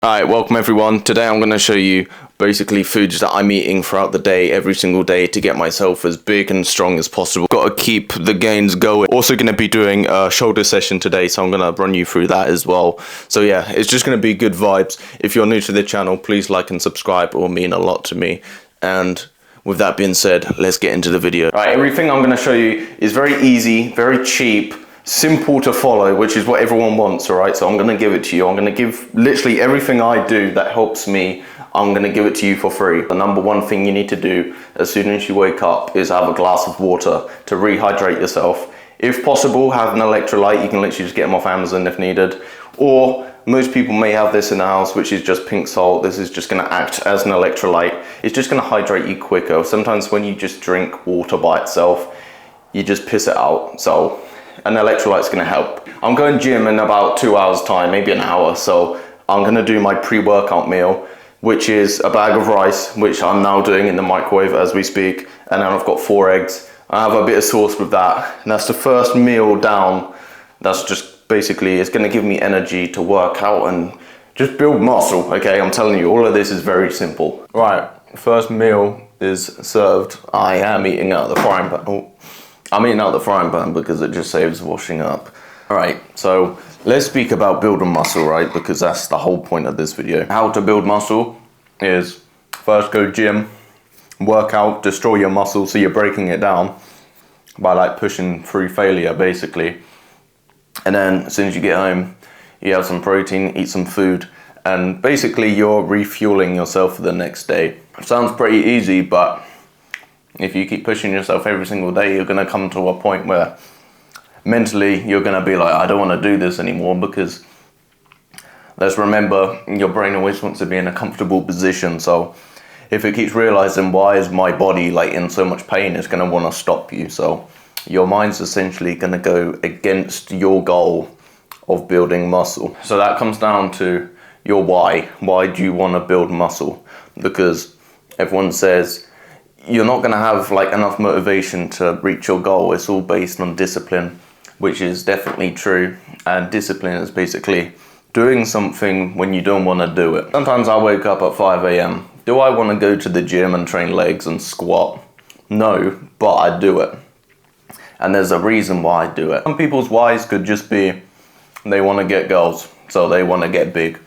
Alright, welcome everyone. Today I'm going to show you basically foods that I'm eating throughout the day, every single day, to get myself as big and strong as possible. Got to keep the gains going. Also going to be doing a shoulder session today, so I'm going to run you through that as well. So yeah, it's just going to be good vibes. If you're new to the channel, please like and subscribe. It will mean a lot to me. And with that being said, let's get into the video. Alright, everything I'm going to show you is very easy, very cheap, simple to follow, which is what everyone wants. All right, so I'm going to give it to you. I'm going to give literally everything I do that helps me. I'm going to give it to you for free. The number one thing you need to do as soon as you wake up is have a glass of water to rehydrate yourself. If possible, have an electrolyte. You can literally just get them off Amazon if needed, or most people may have this in the house, which is just pink salt. This is just going to act as an electrolyte. It's just going to hydrate you quicker. Sometimes when you just drink water by itself, you just piss it out. So an electrolyte's going to help. I'm going gym in about 2 hours time, maybe an hour, so I'm going to do my pre-workout meal, which is a bag of rice, which I'm now doing in the microwave as we speak, and then I've got 4 eggs. I have a bit of sauce with that, and that's the first meal down. That's just basically, it's going to give me energy to work out and just build muscle. Okay, I'm telling you, all of this is very simple. Right, first meal is served. I am eating out of the frying pan. Oh. I'm eating out the frying pan because it just saves washing up. All right, so let's speak about building muscle, right? Because that's the whole point of this video. How to build muscle is first go gym, work out, destroy your muscle, so you're breaking it down by like pushing through failure basically. And then as soon as you get home, you have some protein, eat some food, and basically you're refueling yourself for the next day. It sounds pretty easy, but if you keep pushing yourself every single day, you're going to come to a point where mentally you're going to be like, I don't want to do this anymore, because let's remember, your brain always wants to be in a comfortable position. So if it keeps realizing, why is my body like in so much pain, it's going to want to stop you. So your mind's essentially going to go against your goal of building muscle. So that comes down to your why. Why do you want to build muscle? Because everyone says you're not going to have like enough motivation to reach your goal. It's all based on discipline, which is definitely true. And discipline is basically doing something when you don't want to do it. Sometimes I wake up at 5 a.m. Do I want to go to the gym and train legs and squat? No, but I do it. And there's a reason why I do it. Some people's whys could just be they want to get girls, so they want to get big.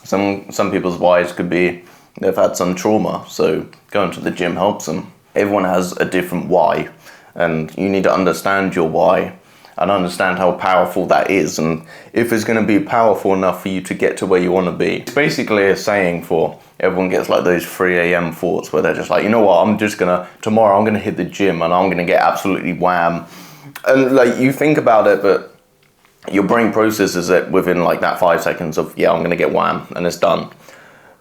Some people's whys could be they've had some trauma, so going to the gym helps them. Everyone has a different why, and you need to understand your why and understand how powerful that is, and if it's going to be powerful enough for you to get to where you want to be. It's basically a saying for everyone gets like those 3 a.m. thoughts where they're just like, you know what, tomorrow I'm going to hit the gym and I'm going to get absolutely wham. And like you think about it, but your brain processes it within like that 5 seconds of, yeah, I'm going to get wham, and it's done.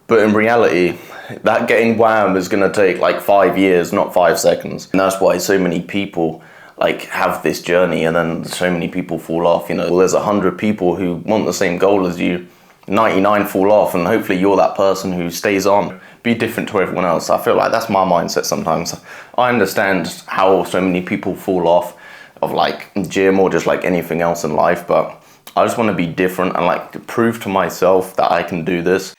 But in reality, that getting wham is going to take like 5 years, not 5 seconds. And that's why so many people like have this journey, and then so many people fall off. You know, well, there's 100 people who want the same goal as you, 99 fall off, and hopefully you're that person who stays on. Be different to everyone else. I feel like that's my mindset sometimes. I understand how so many people fall off of like gym or just like anything else in life, but I just want to be different and like to prove to myself that I can do this.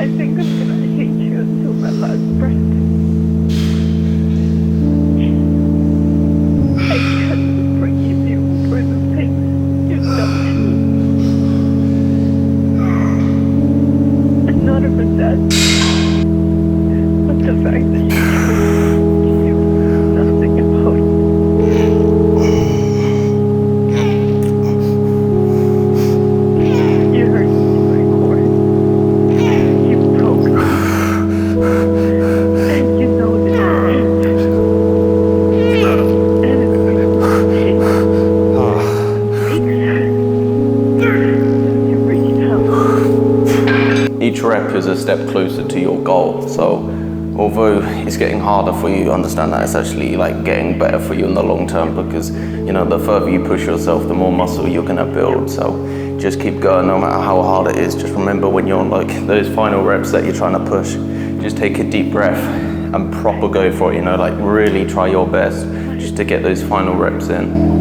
I think step closer to your goal. So although it's getting harder for you, understand that it's actually like getting better for you in the long term, because you know, the further you push yourself, the more muscle you're gonna build. So just keep going no matter how hard it is. Just remember, when you're on like those final reps that you're trying to push, just take a deep breath and proper go for it, you know, like really try your best just to get those final reps in.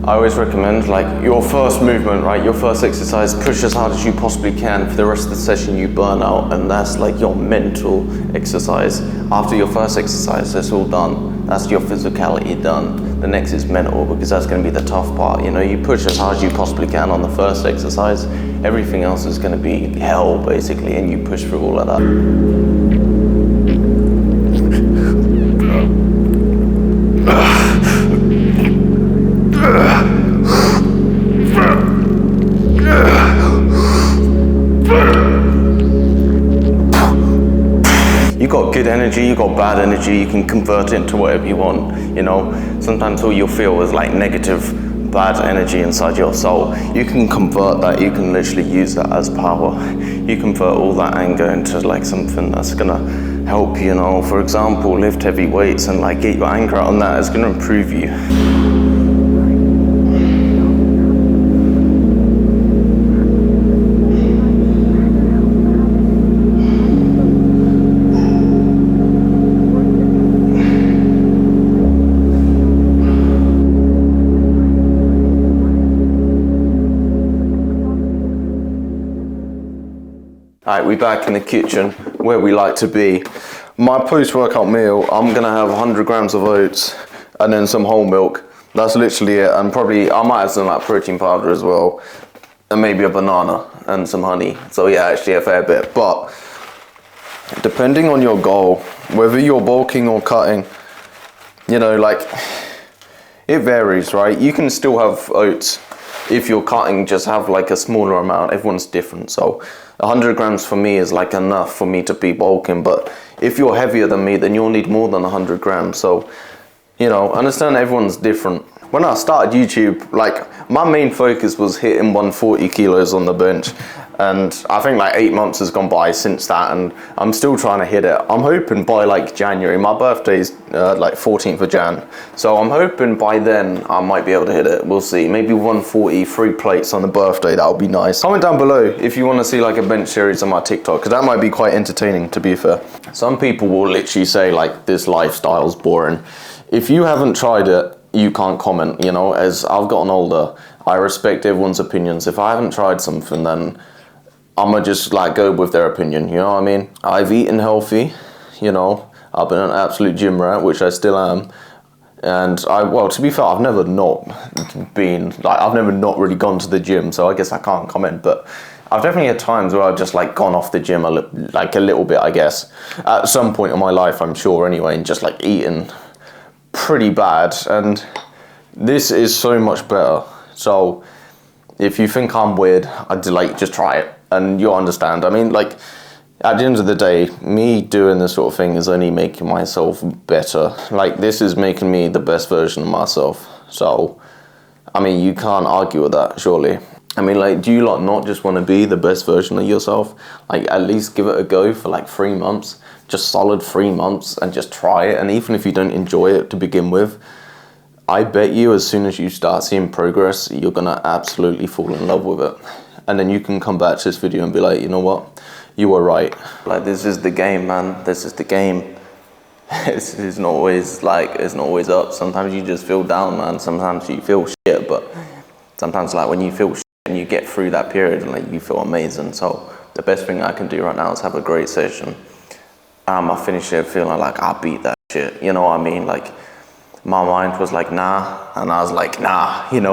I always recommend, like, your first movement, right, your first exercise, push as hard as you possibly can. For the rest of the session you burn out, and that's like your mental exercise. After your first exercise, that's all done. That's your physicality done. The next is mental, because that's going to be the tough part. You know, you push as hard as you possibly can on the first exercise. Everything else is going to be hell, basically, and you push through all of that. You got good energy, you got bad energy, you can convert it into whatever you want, you know. Sometimes all you'll feel is like negative, bad energy inside your soul. You can convert that, you can literally use that as power. You convert all that anger into like something that's gonna help you, you know. For example, lift heavy weights and like get your anger out on that. It's gonna improve you. Alright, we're back in the kitchen where we like to be. My post-workout meal, I'm gonna have 100 grams of oats and then some whole milk. That's literally it. And probably, I might have some like protein powder as well, and maybe a banana and some honey. So yeah, actually a fair bit. But depending on your goal, whether you're bulking or cutting, you know, like, it varies, right? You can still have oats. If you're cutting, just have like a smaller amount. Everyone's different. So 100 grams for me is like enough for me to be bulking. But if you're heavier than me, then you'll need more than 100 grams. So, you know, understand everyone's different. When I started YouTube, like, my main focus was hitting 140 kilos on the bench. And I think like 8 months has gone by since that, and I'm still trying to hit it. I'm hoping by like January, my birthday's like 14th of Jan. So I'm hoping by then I might be able to hit it. We'll see. Maybe 140, 3 plates on the birthday. That would be nice. Comment down below if you want to see like a bench series on my TikTok, because that might be quite entertaining, to be fair. Some people will literally say like, this lifestyle's boring. If you haven't tried it, you can't comment, you know. As I've gotten older, I respect everyone's opinions. If I haven't tried something, then I'ma just like go with their opinion, you know what I mean? I've eaten healthy, you know. I've been an absolute gym rat, which I still am. And well, to be fair, I've never not really gone to the gym, so I guess I can't comment. But I've definitely had times where I've just like gone off the gym like a little bit, I guess. At some point in my life, I'm sure anyway, and just like eaten pretty bad. And this is so much better. So if you think I'm weird, I'd like, just try it and you'll understand. I mean, like, at the end of the day, me doing this sort of thing is only making myself better. Like, this is making me the best version of myself. So, I mean, you can't argue with that, surely. I mean, like, do you lot not just want to be the best version of yourself? Like, at least give it a go for like 3 months, just solid 3 months, and just try it. And even if you don't enjoy it to begin with, I bet you as soon as you start seeing progress, you're gonna absolutely fall in love with it. And then you can come back to this video and be like, you know what? You were right. Like, this is the game, man. This is the game. It's not always like, it's not always up. Sometimes you just feel down, man. Sometimes you feel shit, but sometimes like when you feel shit and you get through that period and like you feel amazing. So the best thing I can do right now is have a great session. I finish it feeling like I beat that shit, you know what I mean? Like my mind was like, nah, and I was like, nah, you know,